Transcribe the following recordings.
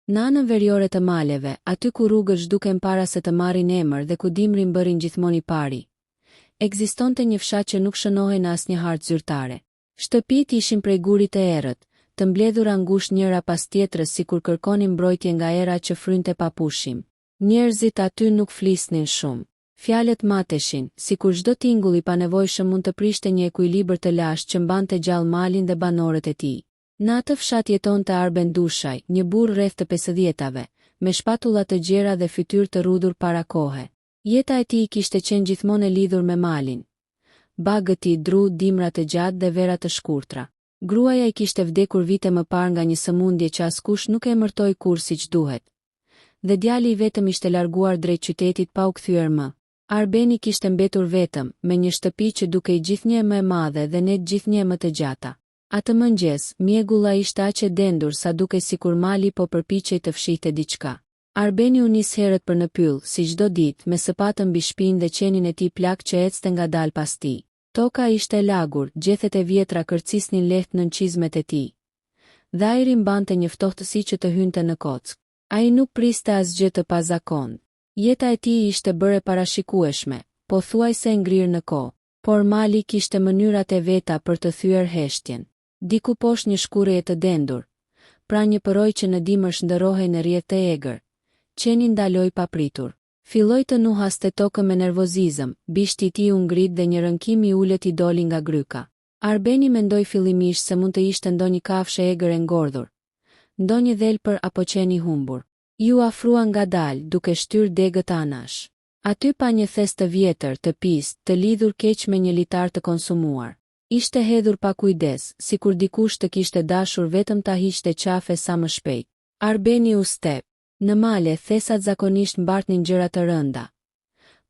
Në anën veriore të maleve, aty ku rrugët zhduken para se të marrin emër dhe ku dimrin bërin gjithmonë i pari, ekzistonte një fshat që nuk shënohej në asnjë hartë zyrtare. Shtëpitë ishin prej gurit të errët, të mbledhura ngushtë njëra pas tjetrës sikur kërkonin mbrojtje nga era që frynte pa pushim. Njerëzit aty nuk flisnin shumë. Fjalët mateshin, sikur çdo tingull i panevojshëm mund të prishte një ekuilibër të lashtë që mbante gjallë malin dhe banorët e tij. Në atë fshat jetonte Arben Dushaj, një burr rreth të 50-tave, me shpatulla të gjera dhe fytyrë të rrudur para kohe. Jeta e tij kishte qenë gjithmonë e lidhur me malin. Bagët i dru, dimra të gjatë dhe vera të shkurtra. Gruaja i kishte vdekur vite më parë nga një sëmundje që askush nuk e emërtoi kurrë siç duhet. Dhe djali i vetëm ishte larguar drejt qytetit pa u kthyer më. Arbeni kishte mbetur vetëm, me një shtëpi që dukej gjithnjë më e madhe dhe ne gjithnjë më të gjata. Atë mëngjes, mjegulla ishte aq e dendur sa dukej sikur mali po përpiqej të fshihte diçka. Arbeni u nis herët për në pyll, si çdo ditë, me sapatën mbi shpinë dhe qenin e tij plak që ecte ngadalë pas tij. Toka ishte lagur, gjethet e vjetra kërcisnin lehtë nën çizmet e tij. Dhe ajri mbante një ftohtësi që të hynte në kock. Ai nuk priste asgjë të pazakontë. Jeta e tij ishte bërë e parashikueshme, pothuajse e ngrirë në kohë, por mali kishte mënyrat e veta për të thyer heshtjen. Diku poshtë një shkurrje të dendur, pra një përoj që në dimër shndërrohej në rrjet të egër. Qeni ndaloi papritur. Filloi të nuhaste tokën me nervozizëm, bishti i tij u ngrit dhe një rënkim i ulët i doli nga gryka. Arbeni mendoi fillimisht se mund të ishte ndonjë kafshë egër e ngordhur, ndonjë dhelpër apo qen i humbur. Ju afrua ngadalë, duke shtyr degët anash. Aty pa një thes të vjetër, të pistë, të lidhur keq me një litar të konsumuar. Ishte hedhur pa kujdes, sikur dikush të kishte dashur vetëm ta hiqte qafe sa më shpejt. Arbeni u step. Në male, thesat zakonisht mbartnin gjëra të rënda.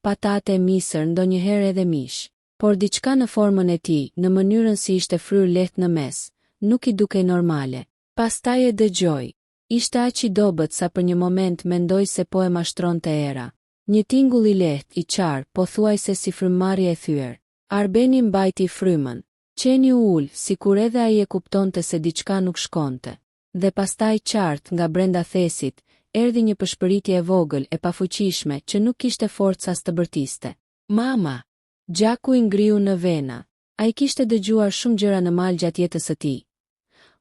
Patate, misër, ndonjëherë edhe mish. Por diçka në formën e tij, në mënyrën si ishte fryrë lehtë në mes, nuk i dukej normale. Pastaj e dëgjoi. Ishte aq i dobët sa për një moment mendoi se po e mashtronte era. Një tingull i lehtë, i qarë, pothuajse si frymëmarrje e thyer. Arbeni mbajti frymën. Qeni u ul, sikur edhe ai e kuptonte se diçka nuk shkonte. Dhe pastaj qartë nga brenda thesit, erdhi një pëshpëritje e vogël e pafuqishme që nuk kishte forcë as të bërtiste. Mama! Gjaku i ngriu në vena. Ai kishte dëgjuar shumë gjëra në mal gjatë jetës së tij.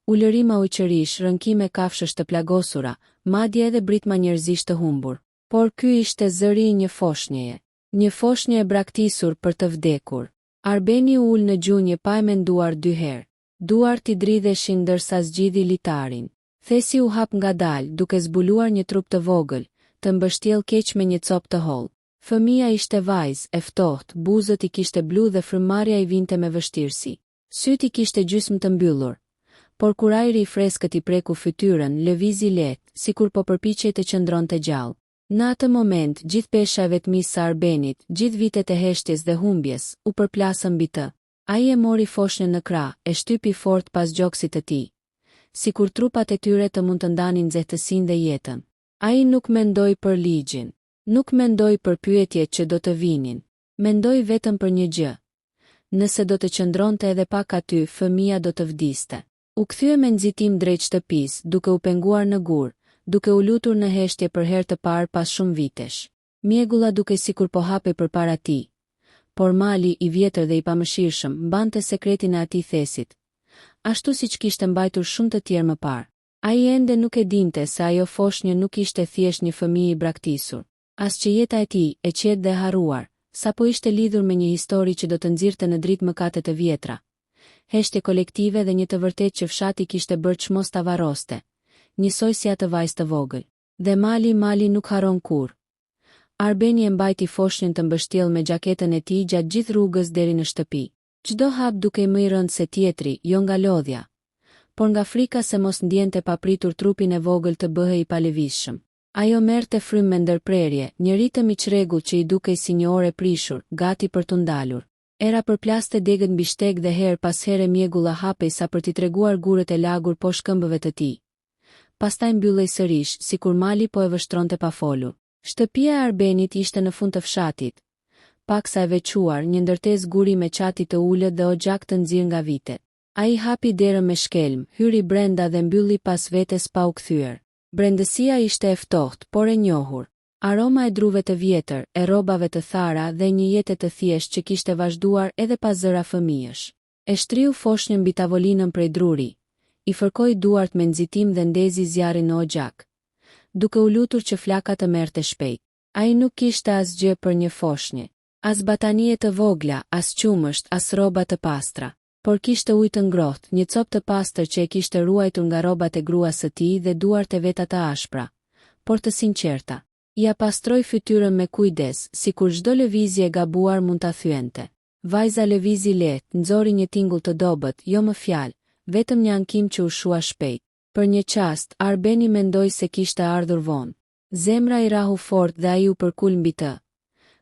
Ulërima ujqërish, rënkime kafshësh të plagosura, madje edhe britma njerëzish të humbur. Por ky ishte zëri i një foshnjeje. Një foshnje e braktisur për të vdekur. Arbeni u ul në gjunjë pa e menduar dy herë. Duart i dridheshin ndërsa zgjidhi litarin. Thesi u hap ngadalë, duke zbuluar një trup të vogël, të mbështjell keq me një copë të hollë. Fëmia ishte vajzë, e ftohtë, buzët i kishte blu dhe frymëmarrja i vinte me vështirësi. Syt i kishte gjysmë të mbyllur, por kur ajri i freskët i preku fytyrën, lëvizi lehtë, sikur po përpiqej të qëndronte gjallë. Në atë moment, gjithë pesha e vetmisë së Arbenit, gjithë vitet e heshtjes dhe humbjes, u përplasën mbi të. Ai e mori foshnjën në krah, e shtypi fort pas gjoksit të tij, sikur trupat e tyre të mund të ndanin nxehtësinë dhe jetën. Ai nuk mendoi për ligjin, nuk mendoi për pyetjet që do të vinin, mendoi vetëm për një gjë. Nëse do të qëndronte edhe pak aty, fëmia do të vdiste. U kthye me nxitim drejt shtëpisë, duke u penguar në gur, duke u lutur në heshtje për herë të parë pas shumë vitesh. Mjegulla duke sikur po hapej përpara tij. Por mali i vjetër dhe i pamëshirshëm mbante sekretin e atij thesit, ashtu siç kishte mbajtur shumë të tjerë më parë. Ai ende nuk e dinte se ajo foshnjë nuk ishte thjesht një fëmijë i braktisur, as që jeta e tij, e qetë dhe harruar, sapo ishte lidhur me një histori që do të nxirrte në dritë mëkate të vjetra. Heshtje kolektive dhe një të vërtetë që fshati kishte bërë çmos ta varroste, njësoj si atë vajzë të vogël. Dhe mali nuk haron kurrë. Arbeni e mbajti foshnjën të mbështjellë me gjaketën e tij gjatë gjithë rrugës deri në shtëpi. Çdo hap dukej më i rënd se tjetri, jo nga lodhja, por nga frika se mos ndjente papritur trupin e vogël të bëhej i palëvizshëm. Ajo merrte frymë me ndërprerje, një ritëm i çrregull që i dukej si një orë e prishur, gati për të ndalur. Era përplaste degët mbi shteg dhe her pas here mjegulla hapej sa për t'i treguar gurët e lagur poshtë këmbëve të tij. Pastaj mbyllej sërish, sikur mali po e vështronte pa folur. Shtëpia e Arbenit ishte në fund të fshatit, paksa e veçuar, një ndërtesë guri me qati të ulët dhe oxhak të nxirr nga vitet. Ai hapi derën me shkelm, hyri brenda dhe mbylli pas vetes pa u kthyer. Brendësia ishte e ftohtë, por e njohur. Aroma e druve të vjetër, e rrobave të thara dhe një jetë të thjeshtë që kishte vazhduar edhe pas zëra fëmijësh. E shtriu foshnjën mbi tavolinën prej druri, i fërkoi duart me nxitim dhe ndezi zjarrin në oxhak, duke u lutur që flaka të merrte shpejt. Ai nuk kishte asgjë për një foshnjë, as batanie të vogla, as qumësht, as rroba të pastra, por kishte ujë të ngrohtë, një copë të pastër që e kishte ruajtur nga rrobat e gruas së tij dhe duart e veta të ashpra, por të sinqerta. Ja pastroi fytyrën me kujdes, sikur çdo lëvizje e gabuar mund ta thyente. Vajza lëvizi lehtë, nxori një tingull të dobët, jo më fjalë, vetëm një ankim që u shua shpejt. Për një çast, Arbeni mendoi se kishte ardhur vonë. Zemra i rahu fort dhe ai u përkul mbi të,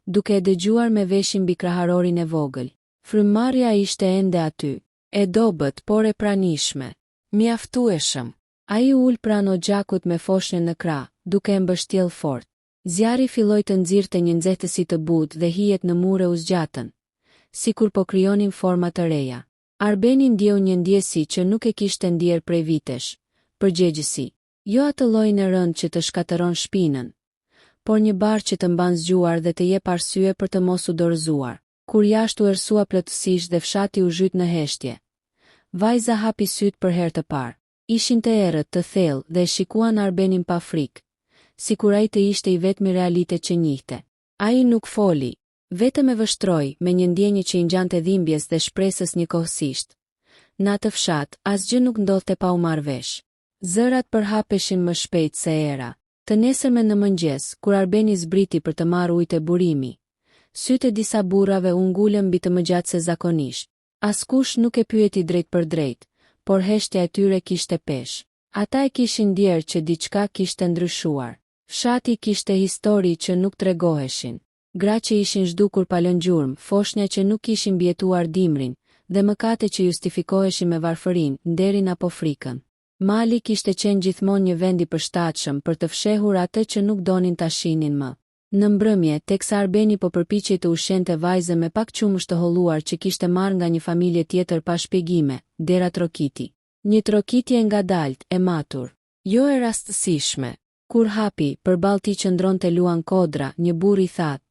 duke e dëgjuar me veshin mbi kraharorin e vogël. Frymëmarrja ishte ende aty, e dobët por e pranishme. Mjaftueshëm. Ai u ul pranë oxhakut me foshnjën në krah, duke e mbështjell fort. Zjarri filloi të nxirrte një nxehtësi të butë dhe hijet në mure u zgjatën, sikur po krijonin forma të reja. Arbeni ndjeu një ndjesi që nuk e kishte ndjer prej vitesh. Përgjegjësi. Jo atë llojin e rënd që të shkatëron shpinën, por një barë që të mban zgjuar dhe të jep arsye për të mos u dorëzuar. Kur jashtë u ersua plotësisht dhe fshati u zhyt në heshtje, vajza hapi syt për herë të parë. Ishin të errët, të thellë dhe e shikuan Arbenin pa frikë, sikur ai të ishte i vetmi realitet që njihte. Ai nuk foli, vetëm e vështroi me një ndjenjë që i ngjante dhimbjes dhe shpresës njëkohësisht. Në atë fshat, asgjë nuk ndodhte pa u marrë vesh. Zërat përhapeshin më shpejt se era. Të nesërmen në mëngjes, kur Arbeni zbriti për të marrë ujë të burimi, sytë e disa burrave u ngulën mbi të mëgjatë se zakonisht. Askush nuk e pyeti drejt për drejt, por heshtja e tyre kishte peshë. Ata e kishin ndjerë që diçka kishte ndryshuar. Fshati kishte histori që nuk tregoheshin. Gra që ishin zhdukur pa lënë gjurmë, foshnja që nuk kishin mbjetuar dimrin, dhe mëkate që justifikoheshin me varfërinë, nderin apo frikën. Mali kishte qenë gjithmonë një vend i përshtatshëm për të fshehur atë që nuk donin ta shihnin më. Në mbrëmje, teksa Arbeni po përpiqej të ushqente vajzën me pak qumësht të holluar që kishte marrë nga një familje tjetër pa shpjegime, dera trokiti. Një trokitje ngadalt, e matur, jo e rastësishme. Kur hapi, përballë tij qëndronte Luan Kodra, një burr i thatë,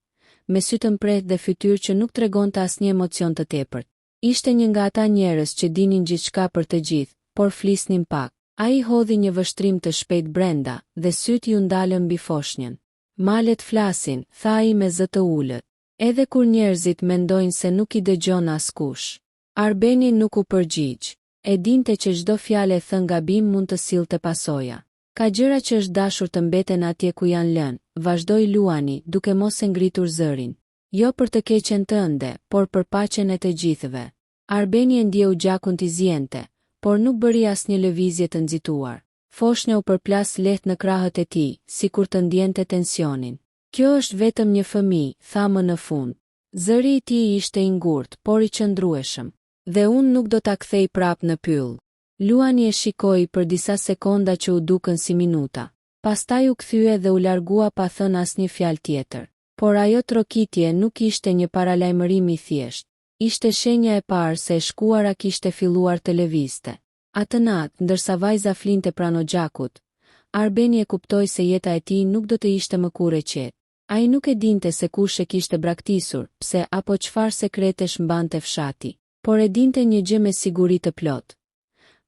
me sy të mprehtë dhe fytyrë që nuk tregonte asnjë emocion të tepërt. Ishte një nga ata njerëz që dinin gjithçka për të gjithë, por flisnin pak. Ai hodhi një vështrim të shpejt brenda dhe sytë ju ndalën mbi foshnjën. Malet flasin, tha ai me zë të ulët. Edhe kur njerëzit mendojnë se nuk i dëgjon askush. Arbeni nuk u përgjigj. E dinte që çdo fjalë e thënë gabim mund të sillte pasoja. Ka gjëra që është dashur të mbeten atje ku janë lënë, vazhdoi Luani, duke mos e ngritur zërin. Jo për të keqen tënde, por për paqen e të gjithëve. Arbeni e ndjeu gjakun t'i zjente, por nuk bëri asnjë lëvizje të nxituar. Foshnja u përplas lehtë në krahët e tij, sikur të ndjente tensionin. Kjo është vetëm një fëmijë, tha më në fund. Zëri i tij ishte i ngurtë, por i qëndrueshëm. Dhe unë nuk do ta kthej prap në pyll. Luani e shikoi për disa sekonda që u dukën si minuta. Pastaj u kthye dhe u largua pa thënë asnjë fjalë tjetër. Por ajo trokitje nuk ishte një paralajmërim i thjeshtë. Ishte shenja e parë se e shkuara kishte filluar të lëvizte. Atë natë, ndërsa vajza flinte pranë oxhakut, Arbeni e kuptoi se jeta e tij nuk do të ishte më kurrë e qetë. Ai nuk e dinte se kush e kishte braktisur, pse apo çfarë sekretesh mbante fshati, por e dinte një gjë me siguri të plotë.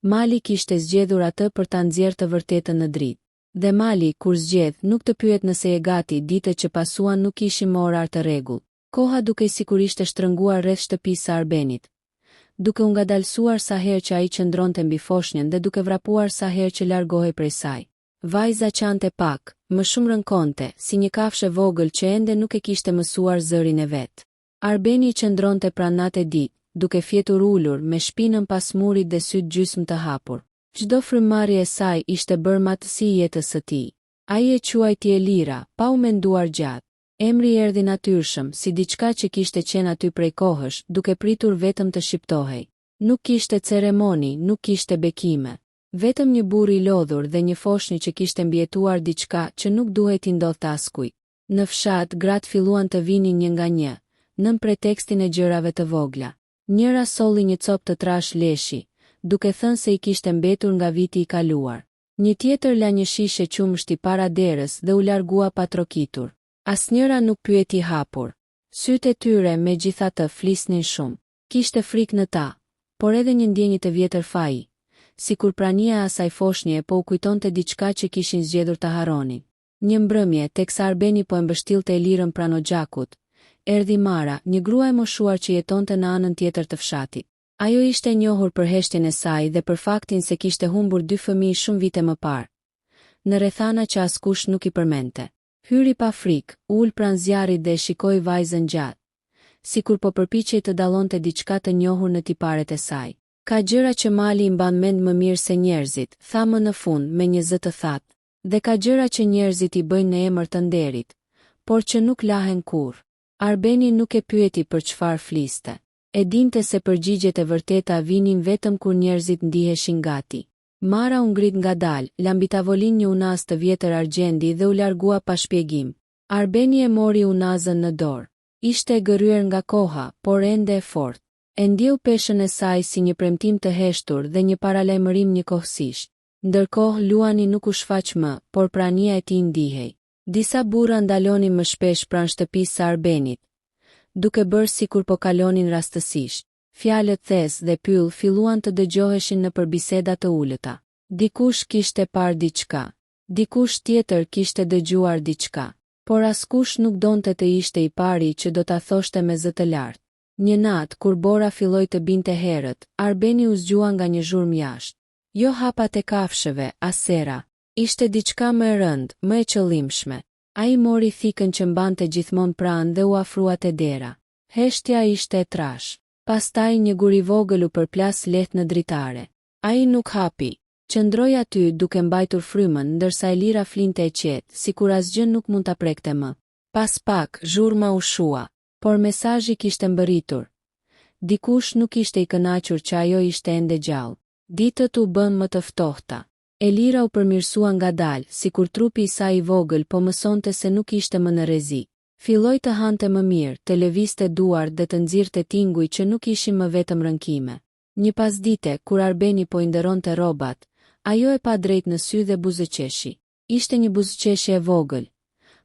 Mali kishte zgjedhur atë për ta nxjerrë të vërtetën në dritë. Dhe Mali, kur zgjedh, nuk të pyet nëse e gati, ditët që pasuan nuk ishin më orar të rregullt. Koha duke sigurisht e shtrënguar rreth shtëpisë së Arbenit, duke u ngadalsuar sa herë që ai qëndronte mbi foshnjën dhe duke vrapuar sa herë që largohej prej saj. Vajza qante pak, më shumë rënkonte, si një kafshë e vogël që ende nuk e kishte mësuar zërin e vet. Arbeni qëndronte pranë natë ditë, duke fjetur ulur me shpinën pas murit dhe syt gjysmë të hapur. Çdo frymëmarrje e saj ishte bërë matësi jetës së tij. Ai e quajti Elira, pa u menduar gjatë. Emri erdhi natyrshëm, si diçka që kishte qenë aty prej kohësh, duke pritur vetëm të shqiptohej. Nuk kishte ceremoni, nuk kishte bekime. Vetëm një burr i lodhur dhe një foshnjë që kishte mbjetuar diçka që nuk duhej t'i ndodhte askujt. Në fshat, gratë filluan të vinin një nga një, nën pretekstin e gjërave të vogla. Njëra solli një copë të trash leshi, duke thënë se i kishte mbetur nga viti i kaluar. Një tjetër la një shishe qumështi para derës dhe u largua pa trokitur. Asnjëra nuk pyeti hapur. Sytë e tyre me gjithatë flisnin shumë. Kishte frikë në ta, por edhe një ndjenjë të vjetër faji, sikur prania e asaj foshnje po u kujtonte diçka që kishin zgjedhur ta harronin. Një mbrëmje, teksa Arbeni po e mbështillte Elirën pranë xhakut, erdhi Mara, një grua e moshuar që jetonte në anën tjetër të fshatit. Ajo ishte e njohur për heshtjen e saj dhe për faktin se kishte humbur 2 fëmijë shumë vite më parë, në rrethana që askush nuk i përmente. Hyri pa frikë, ul pranë zjarrit dhe e shikoi vajzën gjatë, sikur po përpiqej të dallonte diçka të njohur në tiparet e saj. Ka gjëra që mali i mban mend më mirë se njerëzit, tha më në fund me një zë të thatë, dhe ka gjëra që njerëzit i bëjnë në emër të nderit, por që nuk lahen kurrë. Arbeni nuk e pyeti për çfarë fliste. E dinte se përgjigjet e vërteta vinin vetëm kur njerëzit ndiheshin gati. Mara u ngrit ngadalë, la mbi tavolinë një unazë të vjetër argjendi dhe u largua pa shpjegim. Arbeni e mori unazën në dorë. Ishte e gërryer nga koha, por ende e fortë. E ndjeu peshën e saj si një premtim të heshtur dhe një paralajmërim njëkohësisht. Ndërkohë Luani nuk u shfaq më, por prania e tij ndihej. Disa burra ndalonin më shpesh pranë shtëpisë së Arbenit, duke bërë sikur po kalonin rastësisht. Fjalët thesë dhe pyll filluan të dëgjoheshin në përbiseda të ulëta. Dikush kishte parë diçka, dikush tjetër kishte dëgjuar diçka, por askush nuk donte të ishte i pari që do ta thoshte me zë të lartë. Një natë kur Bora filloi të binte herët, Arbeni u zgjua nga një zhurmë jashtë. Jo hapat e kafshëve, asera. Ishte diçka më e rëndë, më e qëllimshme. Ai mori thikën që mbante gjithmonë pranë dhe u afrua te dera. Heshtja ishte e trash. Pastaj një gur i vogël u përplas lehtë në dritare. Ai nuk hapi. Qëndroi aty duke mbajtur frymën ndërsa Elira flinte e qetë, sikur asgjë nuk mund ta prekte më. Pas pak, zhurma u shua, por mesazhi kishte mbërritur. Dikush nuk ishte i kënaqur që ajo ishte ende gjallë. Ditët u bën më të ftohta. Elira u përmirësua ngadalë, sikur trupi i saj i vogël po mësonte se nuk ishte më në rrezik. Filloi të hante më mirë, të lëvizte duart dhe të nxirrte tinguj që nuk ishin më vetëm rënkime. Një pasdite, kur Arbeni po i nderonte rrobat, ajo e pa drejt në sy dhe buzëqeshi. Ishte një buzëqeshje e vogël,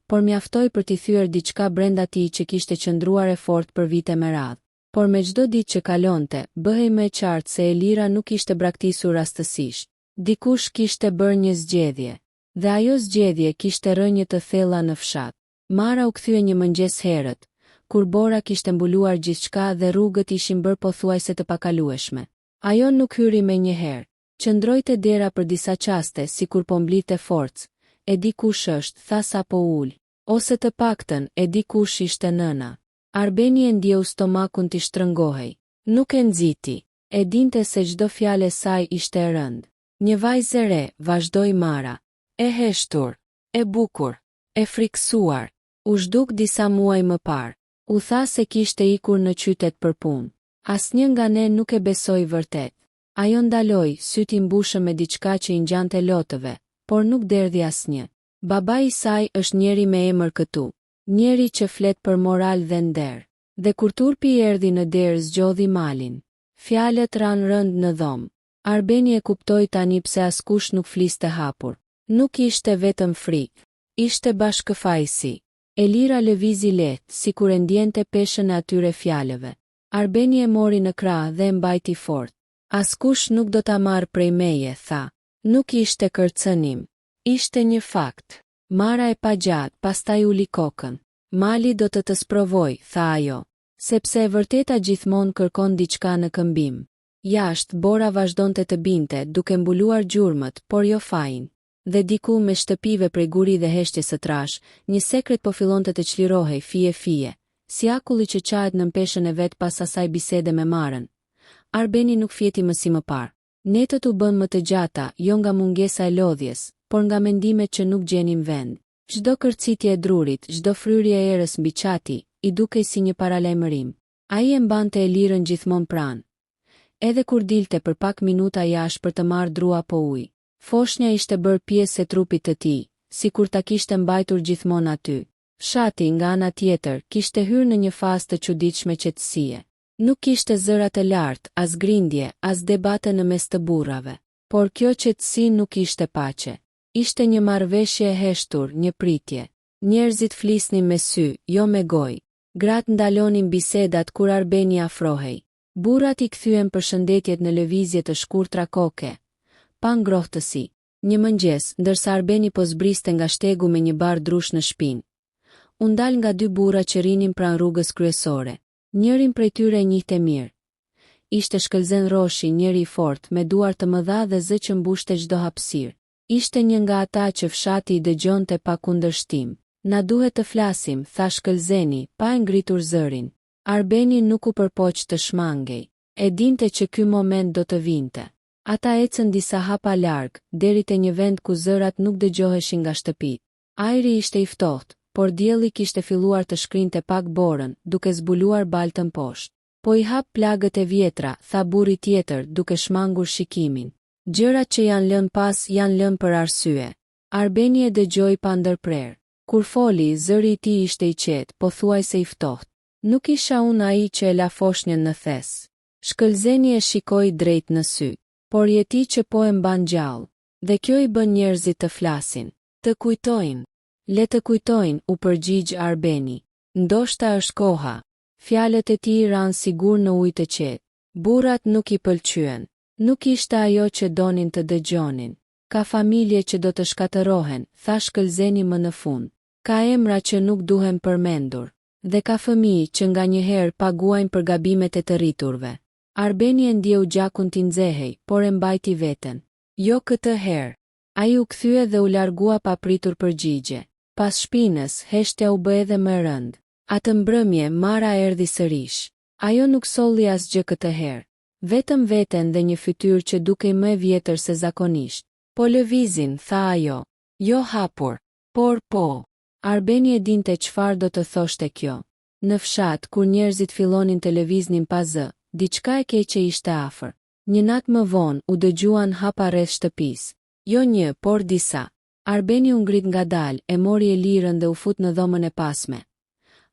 por mjaftoi për t'i thyer diçka brenda tij që kishte qëndruar e fortë për vite me radhë. Por me çdo ditë që kalonte, bëhej më e qartë se Elira nuk ishte braktisur rastësisht. Dikush kishte bërë një zgjedhje, dhe ajo zgjedhje kishte rënje të thella në fshat. Mara u kthye një mëngjes herët, kur Bora kishte mbuluar gjithçka dhe rrugët ishin bërë pothuajse të pakalueshme. Ajo nuk hyri me një herë. Qëndroi te dera për disa qaste, sikur po mblidhte forcë. E di kush është, tha sapo ul. Ose të paktën, e di kush ishte nëna. Arbeni e ndjeu stomakun t'i shtrëngohej. Nuk e nxiti. E dinte se çdo fjalë e saj ishte e rëndë. Një vajzë e re, vazhdoi Mara. E heshtur, e bukur, e friksuar. U zhduk disa muaj më parë. U tha se kishte ikur në qytet për punë. Asnjë nga ne nuk e besoi vërtet. Ajo ndaloi, syt i mbushën me diçka që i ngjante lotëve, por nuk derdhi asnjë. Babai i saj është njeri me emër këtu, njeri që flet për moral dhe nder. Dhe kur turpi i erdhi në derë zgjodhi malin. Fjalët ranë rënd në dhomë. Arbeni e kuptoi tani pse askush nuk fliste hapur. Nuk ishte vetëm frikë, ishte bashkëfajsi. Elira lëvizi lehtë, sikur e ndjente peshën e atyre fjalëve. Arbeni e mori në krah dhe e mbajti fort. Askush nuk do ta marr prej meje, tha. Nuk ishte kërcënim. Ishte një fakt. Mara e pa gjatë, pastaj uli kokën. Mali do të sprovoj, tha ajo, sepse e vërteta gjithmonë kërkon diçka në këmbim. Jashtë, Bora vazhdonte të binte, duke mbuluar gjurmët, por jo fajin. Dhe diku me shtëpive prej guri dhe heshtjes së trash, një sekret po fillonte të çlirohej fije, si akulli që qahet në peshën e vet pas asaj bisede me Marën. Arbeni nuk fjeti më si më parë. Netët u bën më të gjata, jo nga mungesa e lodhjes, por nga mendimet që nuk gjenin vend. Çdo kërcitje e drurit, çdo fryrje e erës mbi qati, i dukej si një paralajmërim. Ai e mbante Elirën gjithmonë pranë. Edhe kur dilte për pak minuta jashtë për të marrë dru apo ujë, foshnja ishte bërë pjesë e trupit të tij, sikur ta kishte mbajtur gjithmonë aty. Fshati nga ana tjetër kishte hyrë në një fazë të çuditshme qetësie. Nuk kishte zëra të lartë, as grindje, as debate në mes të burrave. Por kjo qetësi nuk ishte paqe. Ishte një marrëveshje e heshtur, një pritje. Njerëzit flisnin me sy, jo me gojë. Gratë ndalonin bisedat kur Arbeni afrohej. Burrat i kthyen përshëndetjet në lëvizje të shkurtra koke, pa ngrohtësi. Një mëngjes, ndërsa Arbeni po zbriste nga shtegu me një bar drush në shpinë, u ndal nga dy burra që rinin pranë rrugës kryesore. Njërin prej tyre e njihte mirë. Ishte shkëlzen roshi, njëri i fortë, me duar të mëdha dhe zë që mbushte çdo hapësirë. Ishte një nga ata që fshati i dëgjonte pa kundërshtim. Na duhet të flasim, tha shkëlzeni, pa e ngritur zërin. Arbeni nuk u përpoq të shmangej. E dinte që ky moment do të vinte. Ata ecën disa hapa larg, deri te një vend ku zërat nuk dëgjoheshin nga shtëpit. Ajri ishte i ftohtë, por dielli kishte filluar të shkrinte pak borën, duke zbuluar baltën poshtë. Po i hap plagët e vjetra, tha burri tjetër, duke shmangur shikimin. Gjërat që janë lënë pas janë lënë për arsye. Arbeni e dëgjoi pa ndërprer. Kur foli, zëri i tij ishte i qetë, pothuajse i ftohtë. Nuk isha unë ai që e la foshnjën në thes. Shkëlzeni e shikoi drejt në sy. Por je ti që po e mban gjallë. Dhe kjo i bën njerëzit të flasin. Të kujtojnë. Le të kujtojnë, u përgjigj Arbeni. Ndoshta është koha. Fjalët e tij ranë sigur në ujë të qetë. Burrat nuk i pëlqyen. Nuk ishte ajo që donin të dëgjonin. Ka familje që do të shkatërohen, tha shkëlzeni më në fund. Ka emra që nuk duhen përmendur. Dhe ka fëmijë që nga njëherë paguajnë për gabimet e të rriturve. Arbeni e ndjeu gjakun t'i nxehej, por e mbajti veten. Jo këtë herë. Ai u kthye dhe u largua pa pritur përgjigje. Pas shpinës, heshtja u bë edhe më e rëndë. Atë mbrëmje, Mara erdhi sërish. Ajo nuk solli asgjë këtë herë. Vetëm veten dhe një fytyrë që dukej më e vjetër se zakonisht. Po lëvizin, tha ajo. Jo hapur. Por po. Arbeni e dinte çfarë do të thoshte kjo. Në fshat, kur njerëzit fillonin të lëviznin pa zë, diçka e keqe ishte afër. Një natë më vonë u dëgjuan hapa rreth shtëpisë. Jo një, por disa. Arbeni u ngrit ngadalë, e mori Elirën dhe u fut në dhomën e pasme.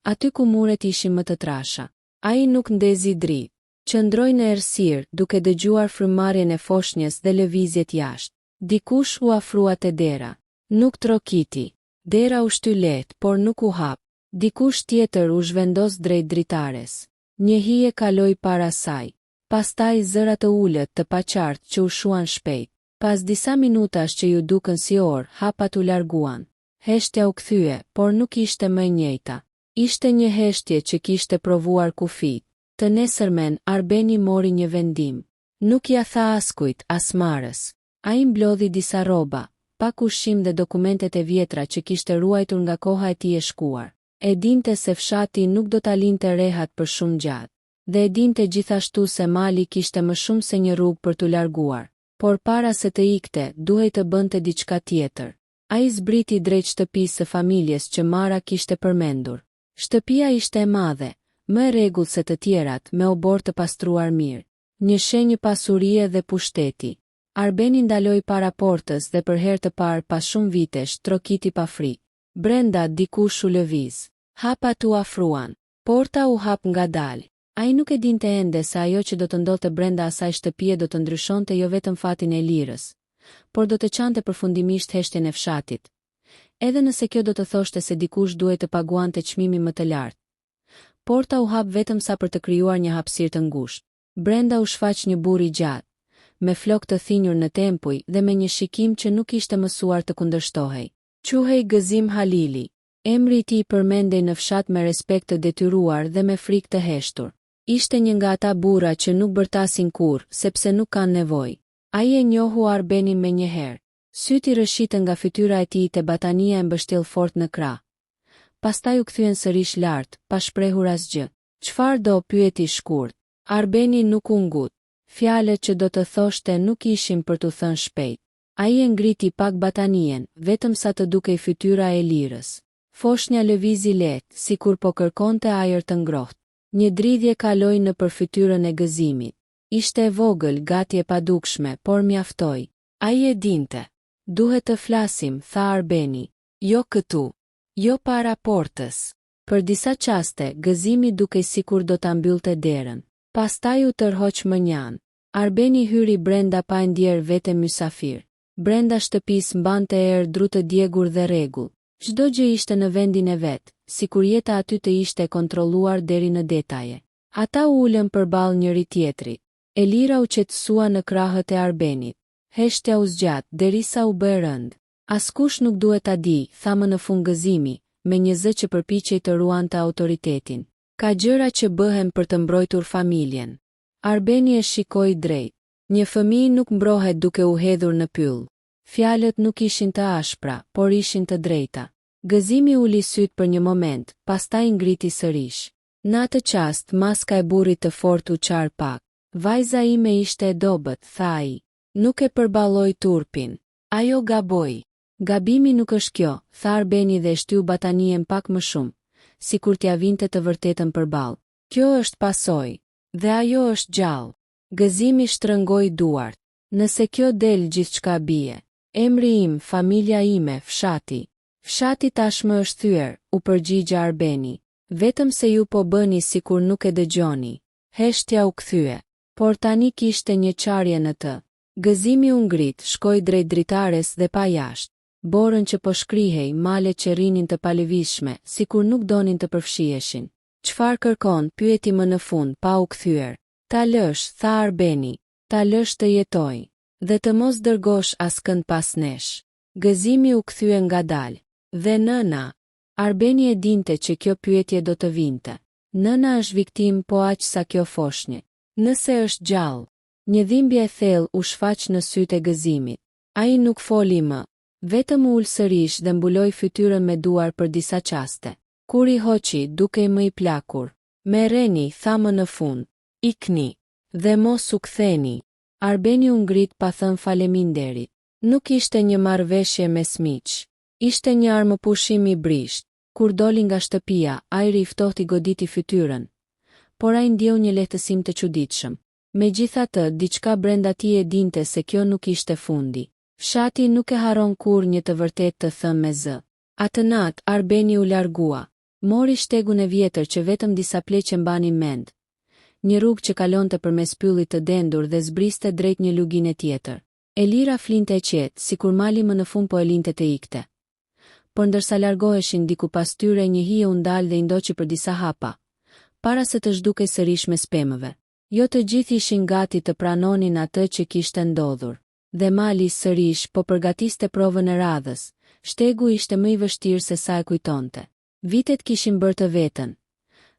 Aty ku muret ishin më të trasha. Ai nuk ndezi dritë. Qëndroi në errësirë, duke dëgjuar frymëmarrjen e foshnjës dhe lëvizjet jashtë. Dikush u afrua te dera. Nuk trokiti. Dera u shty lehtë, por nuk u hap. Dikush tjetër u zhvendos drejt dritares. Një hije kaloi para saj. Pastaj zëra të ulët të paqartë që u shuan shpejt. Pas disa minutash që ju dukën si orë, hapat u larguan. Heshtja u kthye, por nuk ishte më e njëjta. Ishte një heshtje që kishte provuar kufit. Të nesërmen, Arbeni mori një vendim. Nuk ja tha askujt, as Marës. Ai mblodhi disa rroba, pak ushqim dhe dokumentet e vjetra që kishte ruajtur nga koha e tij e shkuar. E dinte se fshati nuk do ta linte rehat për shumë gjatë. Dhe e dinte gjithashtu se mali kishte më shumë se një rrugë për t'u larguar. Por para se të ikte, duhej të bënte diçka tjetër. Ai zbriti drejt shtëpisë së familjes që Mara kishte përmendur. Shtëpia ishte e madhe, më e rregull se të tjerat, me obor të pastruar mirë. Një shenjë pasurie dhe pushteti. Arbeni ndaloi para portës dhe për herë të parë pas shumë vitesh trokiti pa frikë. Brenda dikush u lëviz. Hapat u afruan. Porta u hap ngadalë. Ai nuk e dinte ende se ajo që do të ndodhte brenda asaj shtëpie do të ndryshonte jo vetëm fatin e Elirës, por do të çante përfundimisht heshtjen e fshatit. Edhe nëse kjo do të thoshte se dikush duhej të paguante çmimin më të lartë. Porta u hap vetëm sa për të krijuar një hapësirë të ngushtë. Brenda u shfaq një burr i gjatë, me flokë të thinjur në tempuj dhe me një shikim që nuk ishte mësuar të kundërshtohej. Quhej Gëzim Halili. Emri i tij përmendej në fshat me respekt të detyruar dhe me frikë të heshtur. Ishte një nga ata burra që nuk bërtasin kurrë, sepse nuk kanë nevojë. Ai e njohu Arbenin me një herë. Syti rëshitën nga fytyra e tij te batania e mbështjell fort në krah. Pastaj u kthyen sërish lart, pa shprehur asgjë. Çfarë do, pyeti shkurt. Arbeni nuk u ngut. Fjalët që do të thoshte nuk ishin për t'u thënë shpejt. Ai e ngriti pak batanien, vetëm sa të dukej fytyra e Elirës. Foshnja lëvizi lehtë, sikur po kërkonte ajër të ngrohtë. Një dridhje kaloi në përfytyrën e Gëzimit. Ishte e vogël, gati e padukshme, por mjaftoi. Ai e dinte. Duhet të flasim, tha Arbeni. Jo këtu. Jo para portës. Për disa qaste, Gëzimi dukej sikur do ta mbyllte derën. Pastaj u tërhoq mënjan. Arbeni hyri brenda pa e ndjer vete mysafir. Brenda shtëpisë mbante erë dru të djegur dhe rregull. Çdo gjë ishte në vendin e vet, sikur jeta aty të ishte kontrolluar deri në detaje. Ata u ulën përballë njëri tjetrit. Elira u qetësua në krahët e Arbenit. Heshtja u zgjat derisa u bë rënd. Askush nuk duhet ta di, thamë në fund gëzimi, me një zë që përpiqej të ruante autoritetin. Ka gjëra që bëhen për të mbrojtur familjen. Arbeni e shikoi drejt. Një fëmijë nuk mbrohet duke u hedhur në pyll. Fjalët nuk ishin të ashpra, por ishin të drejta. Gëzimi uli syt për një moment, pastaj ngriti sërish. Në atë qast, maska e burrit të fortë u çar pak. Vajza ime ishte e dobët, tha ai. Nuk e përballoi turpin. Ajo gaboi. Gabimi nuk është kjo, tha Arbeni dhe shtyu batanien pak më shumë, sikur t'ja vinte të vërtetën përballë. Kjo është pasojë, dhe ajo është gjallë. Gëzimi shtrëngoi duart. Nëse kjo del gjithçka bie. Emri im, familja ime, fshati. Fshati tashmë është thyer, u përgjigja Arbeni. Vetëm se ju po bëni sikur nuk e dëgjoni. Heshtja u kthye. Por tani kishte një qarje në të. Gëzimi u ngrit, shkoi drejt dritares dhe pa jashtë. Borën që po shkrihej, malet që rinin të palëvizshme, sikur nuk donin të përfshiheshin. Çfarë kërkon, pyeti më në fund, pa u kthyer. Ta lësh, tha Arbeni, ta lësh të jetoj, dhe të mos dërgosh askënd pas nesh. Gëzimi u kthye ngadalë. Dhe nëna? Arbeni e dinte që kjo pyetje do të vinte. Nëna është viktim po aq sa kjo foshnjë. Nëse është gjallë. Një dhimbje e thellë u shfaq në sytë e Gëzimit. Ai nuk foli më. Vetëm u ul sërish dhe mbuloi fytyrën me duar për disa qaste. Kur i hoqi, duke më i plakur. Merreni, tha më në fund. Ikni. Dhe mos u ktheni. Arbeni u ngrit pa thënë faleminderit. Nuk ishte një marrëveshje mes miq. Ishte një armëpushim i brisht. Kur doli nga shtëpia, ajri i ftohtë i goditi fytyrën. Por ai ndjeu një lehtësim të çuditshëm. Megjithatë, diçka brenda tij e dinte se kjo nuk ishte fundi. Fshati nuk e harron kurrë një të vërtetë të thënë me zë. Atë natë, Arbeni u largua. Mori shtegun e vjetër që vetëm disa pleqe mbanin mend. Një rrugë që kalonte përmes pyllit të dendur dhe zbriste drejt një lugine tjetër. Elira flinte e qetë, sikur mali më në fund po e linte të ikte. Por ndërsa largoheshin diku pas tyre, një hije u ndal dhe i ndoqi për disa hapa, para se të zhdukej sërish mes pemëve. Jo të gjithë ishin gati të pranonin atë që kishte ndodhur. Dhe mali sërish po përgatiste provën e radhës. Shtegu ishte më i vështirë se sa e kujtonte. Vitet kishin bërë të vetën.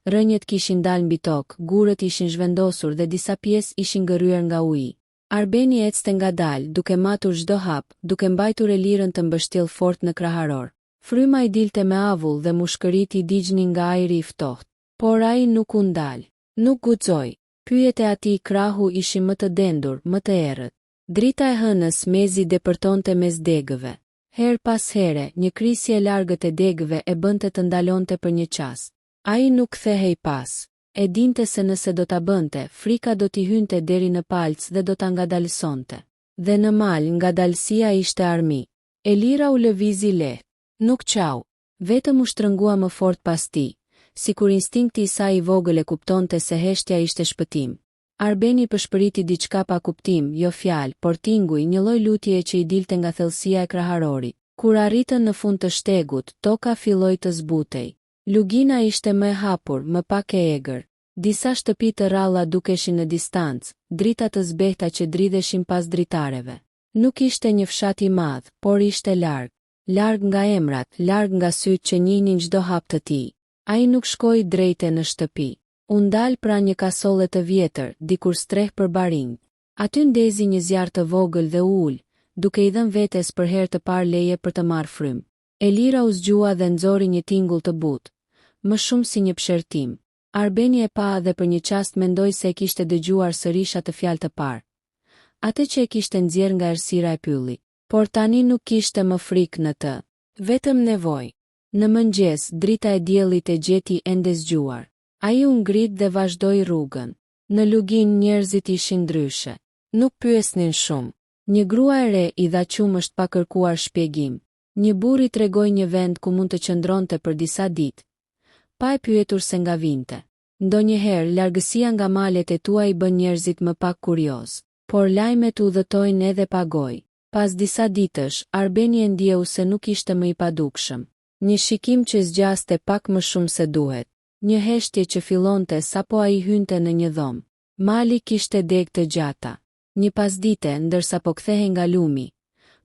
Rënjet kishin dalë mbi tokë, gurët ishin zhvendosur dhe disa pjesë ishin ngërryer nga uji. Arbeni ecste ngadalë, duke matur çdo hap, duke mbajtur Elirën të mbështjellë fort në kraharor. Fryma i dilte me avull dhe mushkërit i digjnin nga ajri i ftohtë. Por ai nuk u ndal. Nuk guxoi. Pyjet e atij krahu ishin më të dendur, më të errët. Drita e hënës mezi depërtonte mes degëve. Her pas here, një krisje e largët e degëve e bënte të ndalonte për një çast. Ai nuk kthehej pas. E dinte se nëse do ta bënte, frika do t'i hynte deri në palc dhe do ta ngadalësonte. Dhe në mal, ngadalësia ishte armi. Elira u lëvizi lehtë. Nuk qau. Vetëm u shtrëngua më fort pas tij, sikur instinkti i saj i vogël e kuptonte se heshtja ishte shpëtim. Arbeni përshpëriti diçka pa kuptim, jo fjalë, por tinguj, një lloj lutjeje që i dilte nga thellësia e kraharorit. Kur arritën në fund të shtegut, toka filloi të zbutej. Lugina ishte më e hapur, më pak e egër. Disa shtëpi të rralla dukeshin në distancë, drita të zbehta që dridheshin pas dritareve. Nuk ishte një fshat i madh, por ishte larg. Larg nga emrat, larg nga sytë që njihnin çdo hap të tij. Ai nuk shkoi drejte në shtëpi. U ndal pranë një kasole të vjetër, dikur streh për barinj. Aty ndezi një zjarr të vogël dhe u ul, duke i dhënë vetes për herë të parë leje për të marrë frymë. Elira u zgjua dhe nxori një tingull të butë, më shumë si një pshertim. Arbeni e pa dhe për një çast mendoi se e kishte dëgjuar sërish atë fjalë të parë. Atë që e kishte nxjerr nga errësira e pyllit. Por tani nuk kishte më frikë në të. Vetëm nevojë. Në mëngjes, drita e diellit e gjeti ende zgjuar. Ai u ngrit dhe vazhdoi rrugën. Në lugin njerëzit ishin ndryshe. Nuk pyesnin shumë. Një grua e re i dha qumësht pa kërkuar shpjegim. Një burr i tregoi një vend ku mund të qëndronte për disa ditë, pa e pyetur se nga vinte. Ndonjëherë largësia nga malet e tua i bën njerëzit më pak kurioz. por lajmet udhëtojnë edhe pagoj. Pas disa ditësh, Arbeni e ndjeu se nuk ishte më i padukshëm. Një shikim që zgjaste pak më shumë se duhet. Një heshtje që fillonte sapo ai hynte në një dhomë. Mali kishte degë të gjata. Një pasdite, ndërsa po kthehej nga lumi,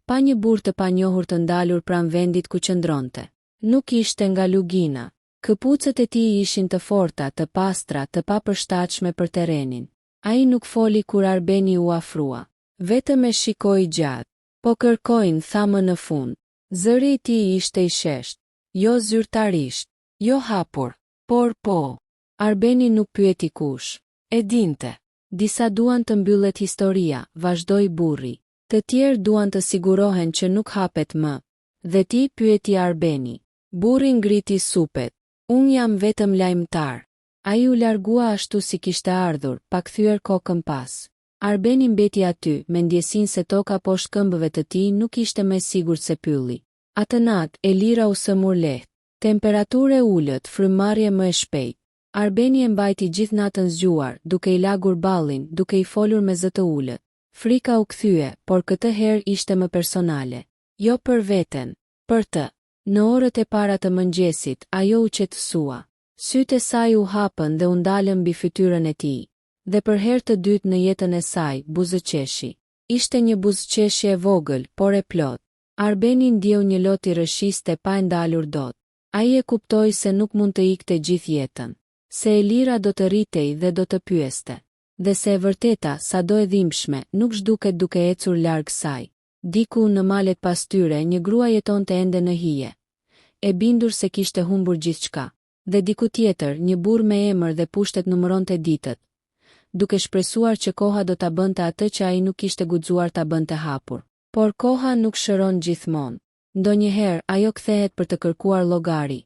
pa një burr të panjohur të ndalur pranë vendit ku qëndronte. Nuk ishte nga Lugina. Këpucët e tij ishin të forta, të pastra, të papërshtatshme për terrenin. Ai nuk foli kur Arbeni u afrua. Vetëm e shikoi gjatë. Po kërkojnë, tha më në fund. Zëri i tij ishte i shesht. Jo zyrtarisht, jo hapur, por po. Arbeni nuk pyeti kush. E dinte. Disa duan të mbyllet historia, vazhdoi burri. Të tjerë duan të sigurohen që nuk hapet më. Dhe ti, pyeti Arbeni. Burri ngriti supet. Unë jam vetëm lajmtar. Ai u largua ashtu si kishte ardhur, pa kthyer kokën pas. Arbeni mbeti aty, me ndjesinë se toka poshtë këmbëve të tij nuk ishte më e sigurt se pylli. Atë natë, Elira u sëmur lehtë. Temperaturë ulët, frymëmarrje më e shpejtë. Arbeni e mbajti gjithë natën zgjuar, duke i lagur ballin, duke i folur me zë të ulët. Frika u kthye, por këtë herë ishte më personale. Jo për veten, për të. Në orët e para të mëngjesit, ajo u qetësua. Sytë e saj u hapën dhe u ndalën mbi fytyrën e tij. Dhe për herë të dytë në jetën e saj, buzëqeshi. Ishte një buzëqeshje e vogël, por e plot. Arbeni ndjeu një lotë i rëshiste pa e ndalur dot. Ai e kuptoi se nuk mund të ikte gjithë jetën. Se Elira do të rritej dhe do të pyeste. Dhe se e vërteta, sado e dhimbshme, nuk zhduket duke ecur larg saj. Diku në malet pas tyre, një grua jetonte ende në hije. E bindur se kishte humbur gjithçka. Dhe diku tjetër, një burr me emër dhe pushtet numëronte ditët, duke shpresuar që koha do ta bënte atë që ai nuk kishte guxuar ta bënte hapur. Por koha nuk shëron gjithmonë. Ndonjëherë ajo kthehet për të kërkuar llogari.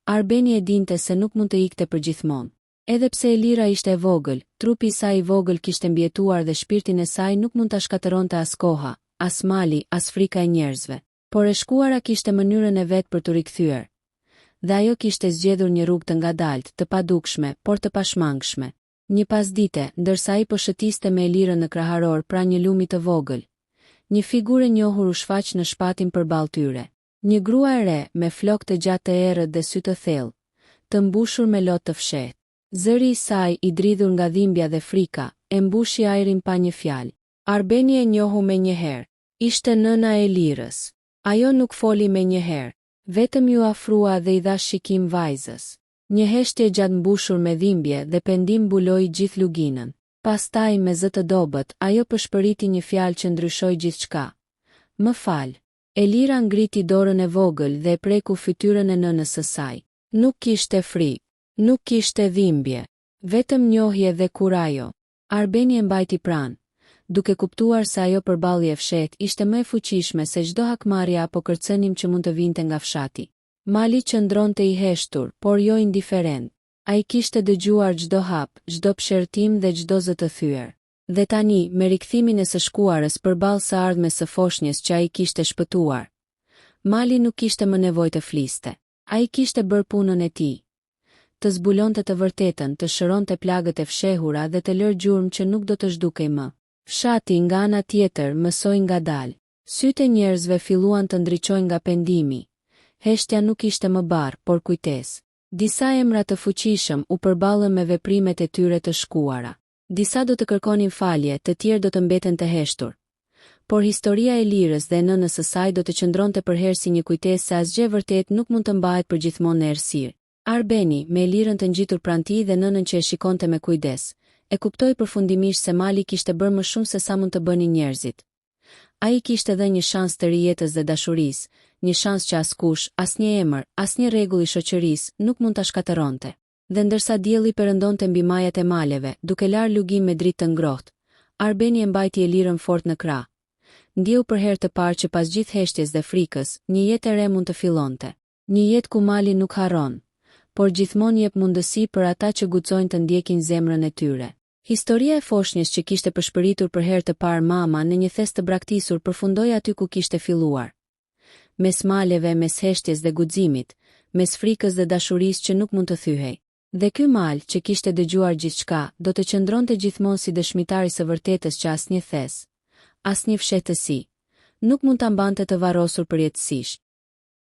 Arbeni e dinte se nuk mund të ikte përgjithmonë. Edhe pse Elira ishte e vogël, trupi i saj i vogël kishte mbjetuar dhe shpirtin e saj nuk mund ta shkatëronte as koha, as mali, as frika e njerëzve. Por e shkuara kishte mënyrën e vet për të rikthyer. Dhe ajo kishte zgjedhur një rrugë të ngadaltë, të padukshme, por të pashmangshme. Një pasdite, ndërsa ai po shëtiste me Elirën në kraharor pranë një lumi të vogël, një figurë e njohur u shfaq në shpatin përballë tyre. Një grua e re, me flokë të gjatë të errët dhe sy të thellë, të mbushur me lotë të fshehtë. Zëri i saj, i dridhur nga dhimbja dhe frika, e mbushi ajrin pa një fjalë. Arbeni e njohu menjëherë. Ishte nëna e Elirës. Ajo nuk foli menjëherë. Vetëm ju afrua dhe i dha shikim vajzës. Një heshtje gjatë mbushur me dhimbje dhe pendim mbuloi gjithë luginën. Pastaj me zë të dobët, ajo përshpëriti një fjalë që ndryshoi gjithçka. Më fal. Elira ngriti dorën e vogël dhe e preku fytyrën e nënës së saj. Nuk kishte frikë, nuk kishte dhimbje, vetëm njohje dhe kurajo. Arbeni e mbajti pranë, duke kuptuar se ajo përballje e fshehtë ishte më e fuqishme se çdo hakmarrje apo kërcënim që mund të vinte nga fshati. Mali qëndronte i heshtur, por jo indiferent. Ai kishte dëgjuar çdo hap, çdo pshertim dhe çdo zë të thyer. Dhe tani, me rikthimin e së shkuarës përballë së ardhmes së foshnjës që ai kishte shpëtuar, Mali nuk kishte më nevojë të fliste. Ai kishte bërë punën e tij. Të zbulonte të vërtetën, të shëronte plagët e fshehura dhe të lërë gjurmë që nuk do të zhdukej më. Fshati nga ana tjetër mësoi ngadalë. Sytë e njerëzve filluan të ndriçojnë nga pendimi. Heshtja nuk ishte më barr, por kujtesë. Disa emra të fuqishëm u përballën me veprimet e tyre të shkuara. Disa do të kërkonin falje, të tjerë do të mbeten të heshtur. Por historia e Elirës dhe nënës së saj do të qëndronte përherë si një kujtesë se asgjë vërtet nuk mund të mbahet përgjithmonë në errësirë. Arbeni, me Elirën të ngjitur pranë tij dhe nënën që e shikonte me kujdes, e kuptoi përfundimisht se Mali kishte bërë më shumë se sa mund të bënin njerëzit. Ai kishte dhënë një shans të rijetës dhe dashurisë, një shans që askush, asnjë emër, asnjë rregull i shoqërisë nuk mund ta shkatëronte. Dhe ndërsa dielli perëndonte mbi majat e maleve, duke larë lugim me dritë të ngrohtë, Arbeni e mbajti Elirën fort në krah. Ndjeu për herë të parë që pas gjithë heshtjes dhe frikës, një jetë e re mund të fillonte. Një jetë ku Mali nuk harron, por gjithmonë jep mundësi për ata që guxojnë të ndjekin zemrën e tyre. Historia e foshnjës që kishte përshpëritur për herë të parë mama në një thes të braktisur përfundoi aty ku kishte filluar. Mes maleve, mes heshtjes dhe guximit, mes frikës dhe dashurisë që nuk mund të thyhej. Dhe ky mal, që kishte dëgjuar gjithçka, do të qëndronte gjithmonë si dëshmitari së vërtetës që asnjë thes, asnjë fshehtësi nuk mund ta mbante të varrosur përjetësisht.